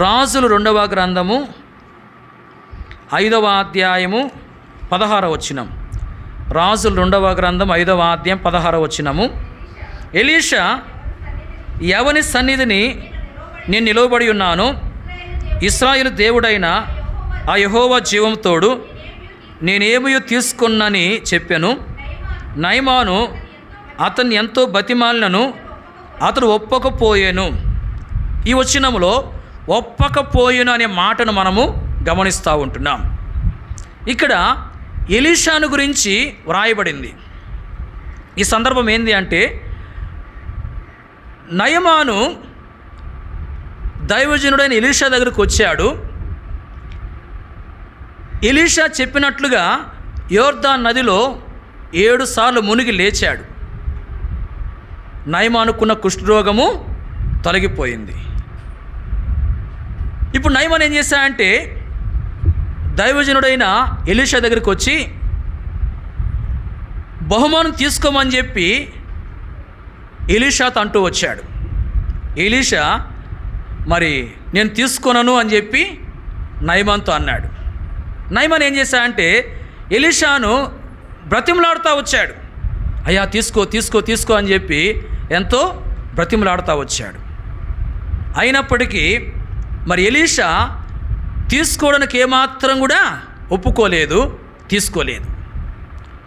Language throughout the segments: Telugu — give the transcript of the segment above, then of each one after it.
రాజులు 2వ గ్రంథము 5వ అధ్యాయము 16వ వచనం. రాజులు 2వ గ్రంథం 5వ అధ్యాయం 16వ వచనము. ఎలీషా, ఎవని సన్నిధిని నేను నిలవబడి ఉన్నాను, ఇశ్రాయేలు దేవుడైన ఆ యెహోవా జీవంతోడు నేనేమీ తీసుకున్నని చెప్పాను. నయమాను అతన్ని ఎంతో బతిమాలినను అతడు ఒప్పకపోయాను. ఈ వచనములో ఒప్పకపోయాను అనే మాటను మనము గమనిస్తూ ఉంటున్నాం. ఇక్కడ ఎలీషాను గురించి వ్రాయబడింది. ఈ సందర్భం ఏంది అంటే, నయమాను దైవజనుడైన ఎలీషా దగ్గరికి వచ్చాడు. ఎలీషా చెప్పినట్లుగా యోర్దాను నదిలో 7 సార్లు మునిగి లేచాడు. నయమానుకున్న కుష్ఠరోగము తొలగిపోయింది. ఇప్పుడు నయమాన్ ఏం చేశాడంటే, దైవజనుడైన ఎలీషా దగ్గరికి వచ్చి బహుమానం తీసుకోమని చెప్పి ఎలీషాతో అంటూ వచ్చాడు. ఎలీషా మరి నేను తీసుకోనను అని చెప్పి నయమాన్తో అన్నాడు. నయమాన్ ఏం చేశాడంటే ఎలీషాను బ్రతిమలాడుతూ వచ్చాడు. అయ్యా తీసుకో తీసుకో తీసుకో అని చెప్పి ఎంతో బ్రతిమలాడుతూ వచ్చాడు. అయినప్పటికీ మరి ఎలీషా తీసుకోవడానికి ఏమాత్రం కూడా ఒప్పుకోలేదు, తీసుకోలేదు.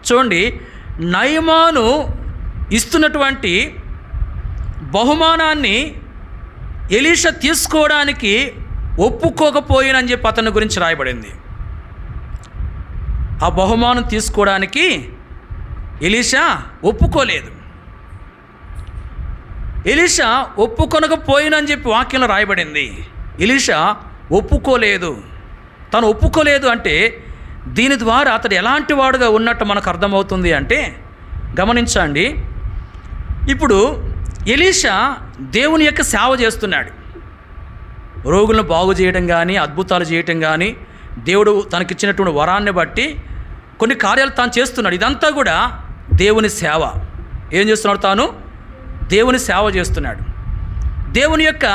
చూడండి, నయమాను ఇస్తున్నటువంటి బహుమానాన్ని ఎలీషా తీసుకోవడానికి ఒప్పుకోకపోయినని చెప్పి అతని గురించి రాయబడింది. ఆ బహుమానం తీసుకోవడానికి ఎలీషా ఒప్పుకోలేదు. ఎలీషా ఒప్పుకొనకపోయినని చెప్పి వాక్యంలో రాయబడింది. ఎలీషా ఒప్పుకోలేదు. తను ఒప్పుకోలేదు అంటే దీని ద్వారా అతడు ఎలాంటి వాడుగా ఉన్నట్టు మనకు అర్థమవుతుంది అంటే, గమనించండి. ఇప్పుడు ఎలీషా దేవుని యొక్క సేవ చేస్తున్నాడు. రోగులను బాగు చేయడం కానీ, అద్భుతాలు చేయటం కానీ, దేవుడు తనకిచ్చినటువంటి వరాన్ని బట్టి కొన్ని కార్యాలు తాను చేస్తున్నాడు. ఇదంతా కూడా దేవుని సేవ. ఏం చేస్తున్నాడు? తాను దేవుని సేవ చేస్తున్నాడు. దేవుని యొక్క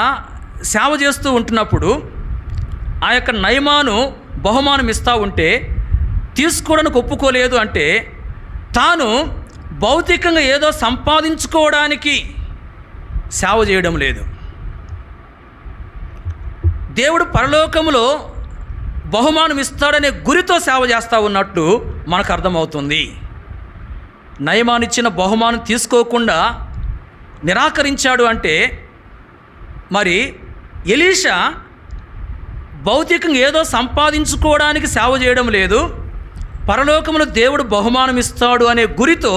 సేవ చేస్తూ ఉంటున్నప్పుడు ఆ యొక్క నయమాను బహుమానం ఇస్తూ ఉంటే తీసుకోవడానికి ఒప్పుకోలేదు అంటే తాను భౌతికంగా ఏదో సంపాదించుకోవడానికి సేవ చేయడం లేదు. దేవుడు పరలోకములో బహుమానం ఇస్తాడనే గురితో సేవ చేస్తూ ఉన్నట్టు మనకు అర్థమవుతుంది. నయమాను ఇచ్చిన బహుమానం తీసుకోకుండా నిరాకరించాడు అంటే మరి ఎలీషా భౌతికంగా ఏదో సంపాదించుకోవడానికి సేవ చేయడం లేదు, పరలోకములో దేవుడు బహుమానం ఇస్తాడు అనే గురితో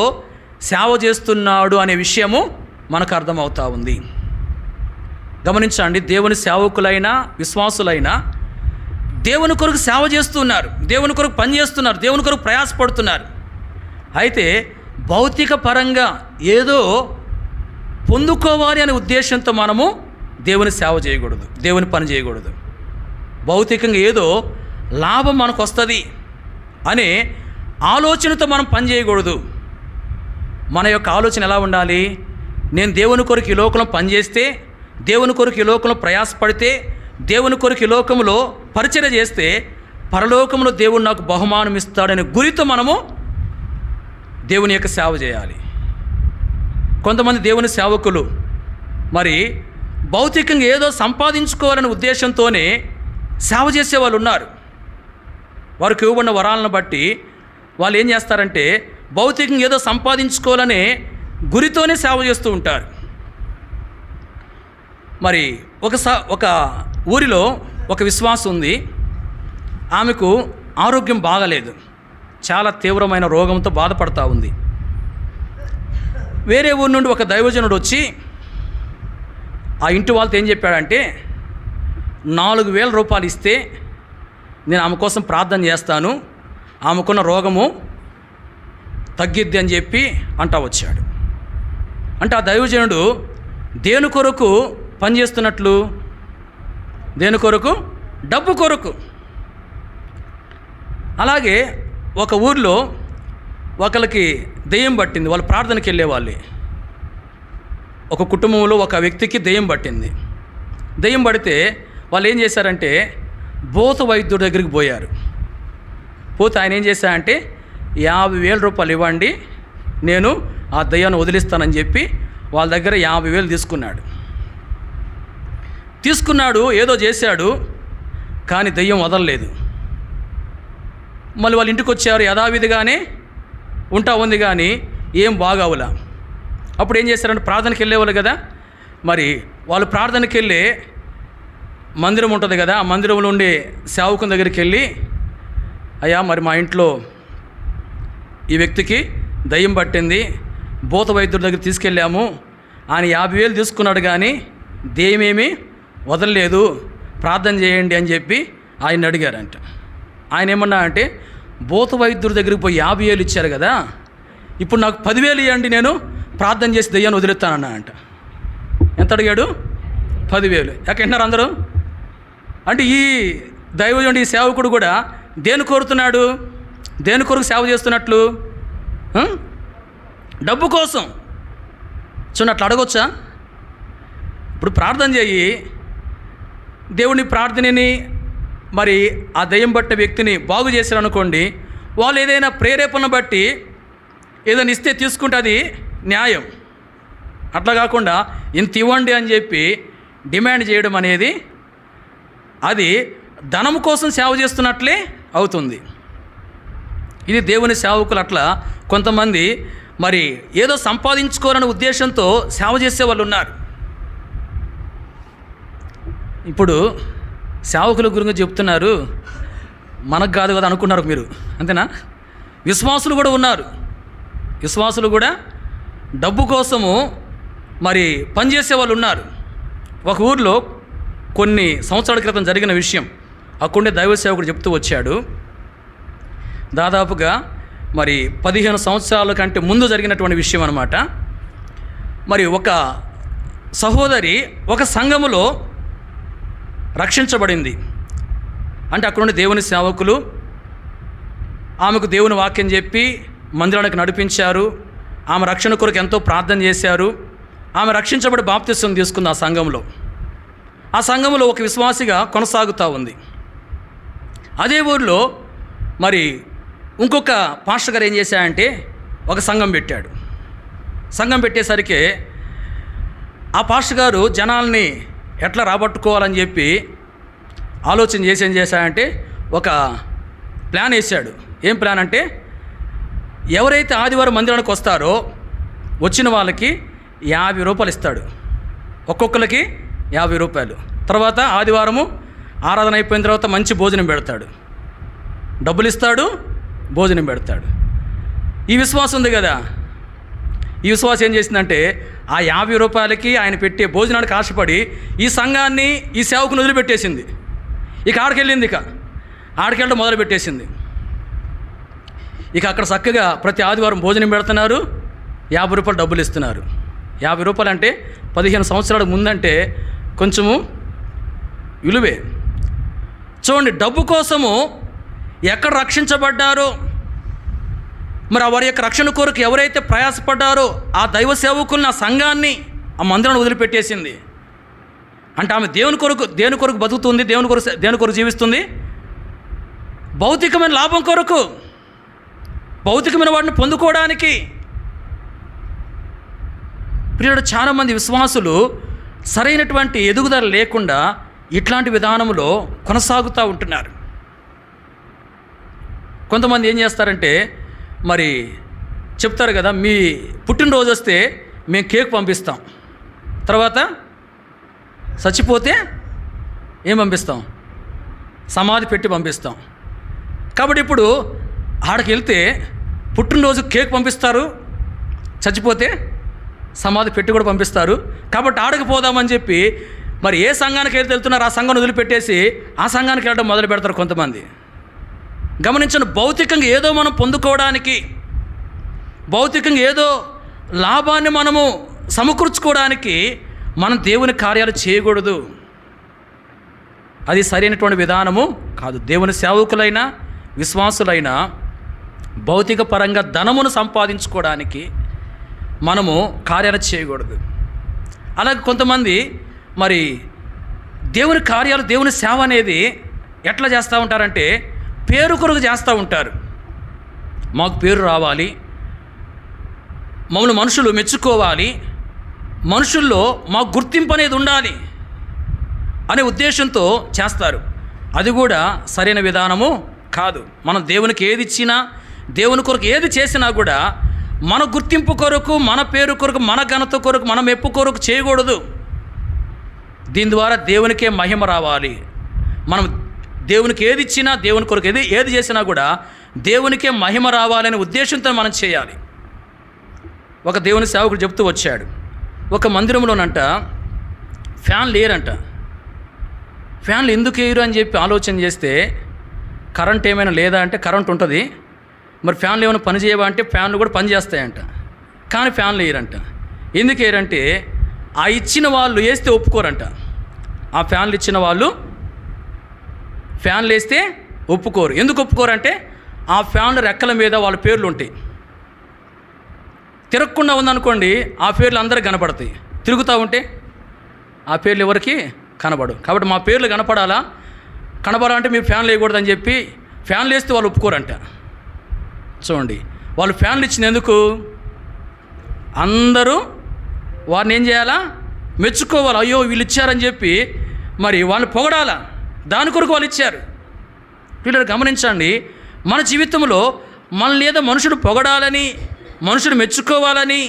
సేవ చేస్తున్నాడు అనే విషయము మనకు అర్థమవుతూ ఉంది. గమనించండి, దేవుని సేవకులైనా విశ్వాసులైనా దేవుని కొరకు సేవ చేస్తున్నారు, దేవుని కొరకు పనిచేస్తున్నారు, దేవుని కొరకు ప్రయాసపడుతున్నారు. అయితే భౌతిక పరంగా ఏదో పొందుకోవాలి అనే ఉద్దేశంతో మనము దేవుని సేవ చేయకూడదు, దేవుని పని చేయకూడదు. భౌతికంగా ఏదో లాభం మనకు వస్తుంది అనే ఆలోచనతో మనం పని చేయకూడదు. మన యొక్క ఆలోచన ఎలా ఉండాలి? నేను దేవుని కొరకు ఈ లోకంలో పనిచేస్తే, దేవుని కొరకు ఈ లోకంలో ప్రయాసపడితే, దేవుని కొరకు ఈ లోకంలో పరిచర్య చేస్తే పరలోకంలో దేవుడు నాకు బహుమానం ఇస్తాడనే గురితో మనము దేవుని యొక్క సేవ చేయాలి. కొంతమంది దేవుని సేవకులు మరి భౌతికంగా ఏదో సంపాదించుకోవాలనే ఉద్దేశంతోనే సేవ చేసే వాళ్ళు ఉన్నారు. వారికి ఇవ్వబడిన వరాలను బట్టి వాళ్ళు ఏం చేస్తారంటే భౌతికంగా ఏదో సంపాదించుకోవాలనే గురితోనే సేవ చేస్తూ ఉంటారు. మరి ఒక ఊరిలో ఒక విశ్వాసం ఉంది. ఆమెకు ఆరోగ్యం బాగలేదు, చాలా తీవ్రమైన రోగంతో బాధపడతా ఉంది. వేరే ఊరి నుండి ఒక దైవజనుడు వచ్చి ఆ ఇంటి వాళ్ళతో ఏం చెప్పాడంటే 4,000 రూపాయలు ఇస్తే నేను ఆమె కోసం ప్రార్థన చేస్తాను, ఆమెకున్న రోగము తగ్గిద్ది అని చెప్పి అంటా వచ్చాడు. అంటే ఆ దైవజనుడు దేని కొరకు పనిచేస్తున్నట్లు? దేని కొరకు? డబ్బు కొరకు. అలాగే ఒక ఊర్లో ఒకరికి దెయ్యం పట్టింది, వాళ్ళు ప్రార్థనకి వెళ్ళేవాళ్ళే. ఒక కుటుంబంలో ఒక వ్యక్తికి దెయ్యం పట్టింది. దెయ్యం పడితే వాళ్ళు ఏం చేశారంటే భూత వైద్యుడి దగ్గరికి పోయారు. పోతే ఆయన ఏం చేశారంటే 50,000 రూపాయలు ఇవ్వండి, నేను ఆ దయ్యాన్ని వదిలిస్తానని చెప్పి వాళ్ళ దగ్గర 50,000 తీసుకున్నాడు. ఏదో చేశాడు, కానీ దయ్యం వదలలేదు. మళ్ళీ వాళ్ళ ఇంటికి వచ్చారు, యథావిధిగానే ఉంది, కానీ ఏం బాగావులా. అప్పుడు ఏం చేశారంటే ప్రార్థనకి వెళ్ళేవాళ్ళు కదా, మరి వాళ్ళు ప్రార్థనకి వెళ్ళి మందిరం ఉంటుంది కదా, ఆ మందిరంలో ఉండే సేవకుని దగ్గరికి వెళ్ళి, అయ్యా మరి మా ఇంట్లో ఈ వ్యక్తికి దయ్యం పట్టింది, భూత వైద్యుడి దగ్గర తీసుకెళ్ళాము, ఆయన 50,000 తీసుకున్నాడు, కానీ దయ్యమేమీ వదలలేదు, ప్రార్థన చేయండి అని చెప్పి ఆయన అడిగారంట. ఆయన ఏమన్నా అంటే భూత వైద్యుడి దగ్గరికి పోయి 50,000 ఇచ్చారు కదా, ఇప్పుడు నాకు 10,000 ఇవ్వండి, నేను ప్రార్థన చేసి దయ్యాన్ని వదిలేస్తానన్నా అంట. ఎంత అడిగాడు? 10,000. ఎక్కడున్నారు అందరూ? అంటే ఈ దైవజనుడు, ఈ సేవకుడు కూడా దేని కోరుతున్నాడు? దేని కొరకు సేవ చేస్తున్నట్లు? డబ్బు కోసం. చూడండి, అట్లా అడగొచ్చా? ఇప్పుడు ప్రార్థన చేయి, దేవుని ప్రార్థనని మరి ఆ దయ్యం పట్టే వ్యక్తిని బాగు చేశారు అనుకోండి, వాళ్ళు ఏదైనా ప్రేరేపణ బట్టి ఏదైనా ఇస్తే తీసుకుంటే అది న్యాయం. అట్లా కాకుండా ఇంత ఇవ్వండి అని చెప్పి డిమాండ్ చేయడం అనేది అది ధనం కోసం సేవ చేస్తున్నట్లే అవుతుంది. ఇది దేవుని సేవకులు అట్లా కొంతమంది మరి ఏదో సంపాదించుకోవాలనే ఉద్దేశంతో సేవ చేసే వాళ్ళు ఉన్నారు. ఇప్పుడు సేవకుల గురించి చెప్తున్నారు, మనకు కాదు కదా అనుకున్నారు మీరు, అంతేనా? విశ్వాసులు కూడా ఉన్నారు. విశ్వాసులు కూడా డబ్బు కోసము మరి పనిచేసే వాళ్ళు ఉన్నారు. ఒక ఊర్లో కొన్ని సంవత్సరాల క్రితం జరిగిన విషయం అక్కడే దైవ సేవకుడు చెప్తూ వచ్చాడు. దాదాపుగా మరి 15 సంవత్సరాల కంటే ముందు జరిగినటువంటి విషయం అన్నమాట. మరి ఒక సహోదరి ఒక సంఘములో రక్షించబడింది. అంటే అక్కడున్న దేవుని సేవకులు ఆమెకు దేవుని వాక్యం చెప్పి మందిరానికి నడిపించారు. ఆమె రక్షణ కొరకు ఎంతో ప్రార్థన చేశారు. ఆమె రక్షించబడి బాప్తిస్వం తీసుకుంది ఆ సంఘంలో ఒక విశ్వాసిగా కొనసాగుతూ ఉంది. అదే ఊరిలో మరి ఇంకొక పాస్టర్ గారు ఏం చేశాడంటే ఒక సంఘం పెట్టాడు. సంఘం పెట్టేసరికి ఆ పాస్టర్ గారు జనాల్ని ఎట్లా రాబట్టుకోవాలని చెప్పి ఆలోచన చేసి ఏం చేశాడంటే ఒక ప్లాన్ వేశాడు. ఏం ప్లాన్ అంటే, ఎవరైతే ఆదివారం మందిరానికి వస్తారో వచ్చిన వాళ్ళకి 50 రూపాయలు ఇస్తాడు. ఒక్కొక్కరికి 50 రూపాయలు. తర్వాత ఆదివారము ఆరాధన అయిపోయిన తర్వాత మంచి భోజనం పెడతాడు. డబ్బులు ఇస్తాడు, భోజనం పెడతాడు. ఈ విశ్వాసం ఉంది కదా, ఈ విశ్వాసం ఏం చేసిందంటే ఆ 50 రూపాయలకి ఆయన పెట్టే భోజనానికి ఆశపడి ఈ సంఘాన్ని, ఈ సేవకుని వదిలిపెట్టేసింది. ఇక ఆడికెళ్ళడం మొదలుపెట్టేసింది. ఇక అక్కడ చక్కగా ప్రతి ఆదివారం భోజనం పెడుతున్నారు, 50 రూపాయలు డబ్బులు ఇస్తున్నారు. 50 రూపాయలు అంటే 15 సంవత్సరాల ముందంటే కొంచెము విలువే. చూడండి, డబ్బు కోసము ఎక్కడ రక్షించబడ్డారో, మరి వారి యొక్క రక్షణ కొరకు ఎవరైతే ప్రయాసపడ్డారో ఆ దైవ సేవకుల్ని, ఆ సంఘాన్ని, ఆ మందిరాన్ని వదిలిపెట్టేసింది. అంటే ఆమె దేని కొరకు బతుకుతుంది, దేని కొరకు జీవిస్తుంది? భౌతికమైన లాభం కొరకు, భౌతికమైన వాటిని పొందుకోవడానికి. ప్రియుడు, చాలామంది విశ్వాసులు సరైనటువంటి ఎదుగుదల లేకుండా ఇట్లాంటి విధానంలో కొనసాగుతూ ఉంటున్నారు. కొంతమంది ఏం చేస్తారంటే మరి చెప్తారు కదా, మీ పుట్టినరోజు వస్తే మేము కేక్ పంపిస్తాం, తర్వాత చచ్చిపోతే ఏం పంపిస్తాం? సమాధి పెట్టి పంపిస్తాం. కాబట్టి ఇప్పుడు ఆడికి వెళ్తే పుట్టినరోజు కేక్ పంపిస్తారు, చచ్చిపోతే సమాధి పెట్టి కూడా పంపిస్తారు. కాబట్టి ఆడకి పోదామని చెప్పి మరి ఏ సంఘానికి అయితే వెళ్తున్నారో ఆ సంఘాన్ని వదిలిపెట్టేసి ఆ సంఘానికి వెళ్ళడం మొదలు పెడతారు కొంతమంది. గమనించండి, భౌతికంగా ఏదో మనం పొందుకోవడానికి, భౌతికంగా ఏదో లాభాన్ని మనము సమకూర్చుకోవడానికి మనం దేవుని కార్యాలు చేయకూడదు. అది సరైనటువంటి విధానము కాదు. దేవుని సేవకులైనా విశ్వాసులైనా భౌతిక పరంగా ధనమును సంపాదించుకోవడానికి మనము కార్యాలు చేయకూడదు. అలాగే కొంతమంది మరి దేవుని కార్యాలు, దేవుని సేవ అనేది ఎట్లా చేస్తూ ఉంటారంటే పేరు కొరకు చేస్తూ ఉంటారు. మాకు పేరు రావాలి, మమ్మల్ని మనుషులు మెచ్చుకోవాలి, మనుషుల్లో మాకు గుర్తింపు అనేది ఉండాలి అనే ఉద్దేశంతో చేస్తారు. అది కూడా సరైన విధానము కాదు. మనం దేవునికి ఏది ఇచ్చినా, దేవుని కొరకు ఏది చేసినా కూడా మన గుర్తింపు కొరకు, మన పేరు కొరకు, మన ఘనత కొరకు, మన మెప్పు కొరకు చేయకూడదు. దీని ద్వారా దేవునికే మహిమ రావాలి. మనం దేవునికి ఏది ఇచ్చినా, దేవుని కొరకు ఏది చేసినా కూడా దేవునికే మహిమ రావాలనే ఉద్దేశంతో మనం చేయాలి. ఒక దేవుని సేవకుడు చెప్తూ వచ్చాడు, ఒక మందిరంలోనంట ఫ్యాన్ లేరంట. ఫ్యాన్లు ఎందుకు వేయరు అని చెప్పి ఆలోచన చేస్తే, కరెంట్ ఏమైనా లేదా అంటే కరెంట్ ఉంటుంది, మరి ఫ్యాన్లు ఏమైనా పని చేయవా అంటే ఫ్యాన్లు కూడా పని చేస్తాయంట, కానీ ఫ్యాన్లు వేయరంట. ఎందుకు వేయరంటే ఆ ఇచ్చిన వాళ్ళు వేస్తే ఒప్పుకోరంట. ఆ ఫ్యాన్లు ఇచ్చిన వాళ్ళు ఫ్యాన్లు వేస్తే ఒప్పుకోరు. ఎందుకు ఒప్పుకోరంటే ఆ ఫ్యాన్ల రెక్కల మీద వాళ్ళ పేర్లు ఉంటాయి. తిరగకుండా ఉందనుకోండి, ఆ పేర్లు అందరికి కనపడతాయి. తిరుగుతూ ఉంటే ఆ పేర్లు ఎవరికి కనబడు. కాబట్టి మా పేర్లు కనబడాలంటే మీరు ఫ్యాన్లు వేయకూడదని చెప్పి ఫ్యాన్లు వేస్తే వాళ్ళు ఒప్పుకోరంట. చూడండి, వాళ్ళు ఫ్యాన్లు ఇచ్చినందుకు అందరూ వారిని ఏం చేయాలా? మెచ్చుకోవాలి. అయ్యో వీళ్ళు ఇచ్చారని చెప్పి మరి వాళ్ళు పొగడాలా, దాని కొరకు వాళ్ళు ఇచ్చారు. వీళ్ళు గమనించండి, మన జీవితంలో మనల్ని ఏదో మనుషుడు పొగడాలని, మనుషుడు మెచ్చుకోవాలని,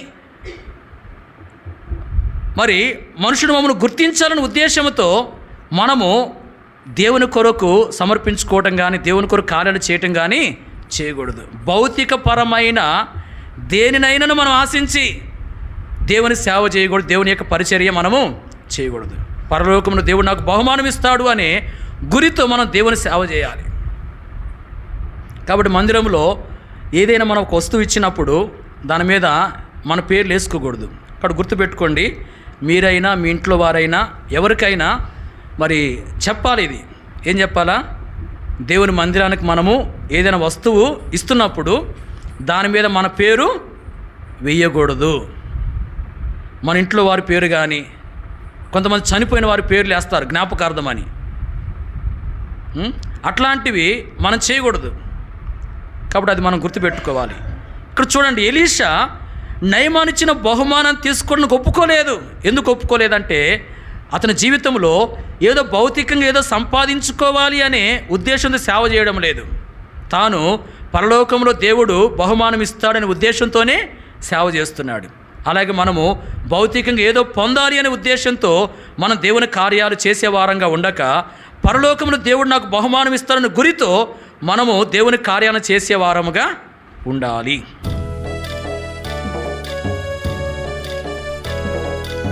మరి మనుషుడు మమ్మల్ని గుర్తించాలని ఉద్దేశంతో మనము దేవుని కొరకు సమర్పించుకోవటం కానీ, దేవుని కొరకు కార్యాలు చేయటం కానీ చేయకూడదు. భౌతికపరమైన దేనినైనా మనం ఆశించి దేవుని సేవ చేయకూడదు. దేవుని యొక్క పరిచర్య మనము చేయకూడదు. పరలోకమును దేవుడు నాకు బహుమానం ఇస్తాడు అనే గురితో మనం దేవుని సేవ చేయాలి. కాబట్టి మందిరంలో ఏదైనా మనం ఒక వస్తువు ఇచ్చినప్పుడు దాని మీద మన పేర్లు వేసుకోకూడదు. అక్కడ గుర్తుపెట్టుకోండి, మీరైనా మీ ఇంట్లో వారైనా ఎవరికైనా మరి చెప్పాలి. ఇది ఏం చెప్పాలా? దేవుని మందిరానికి మనము ఏదైనా వస్తువు ఇస్తున్నప్పుడు దాని మీద మన పేరు వేయకూడదు. మన ఇంట్లో వారి పేరు కానీ, కొంతమంది చనిపోయిన వారి పేర్లు వేస్తారు జ్ఞాపకార్థమని. అట్లాంటివి మనం చేయకూడదు. కాబట్టి అది మనం గుర్తుపెట్టుకోవాలి. ఇక్కడ చూడండి, ఎలీషా నయమానిచ్చిన బహుమానం తీసుకోవడానికి ఒప్పుకోలేదు. ఎందుకు ఒప్పుకోలేదంటే అతని జీవితంలో ఏదో భౌతికంగా ఏదో సంపాదించుకోవాలి అనే ఉద్దేశంతో సేవ చేయడం లేదు. తాను పరలోకంలో దేవుడు బహుమానం ఇస్తాడనే ఉద్దేశంతోనే సేవ చేస్తున్నాడు. అలాగే మనము భౌతికంగా ఏదో పొందాలి అనే ఉద్దేశంతో మనం దేవుని కార్యాలు చేసే వారంగా ఉండక, పరలోకంలో దేవుడు నాకు బహుమానం ఇస్తాడనే గురితో మనము దేవుని కార్యాలను చేసే వారముగా ఉండాలి.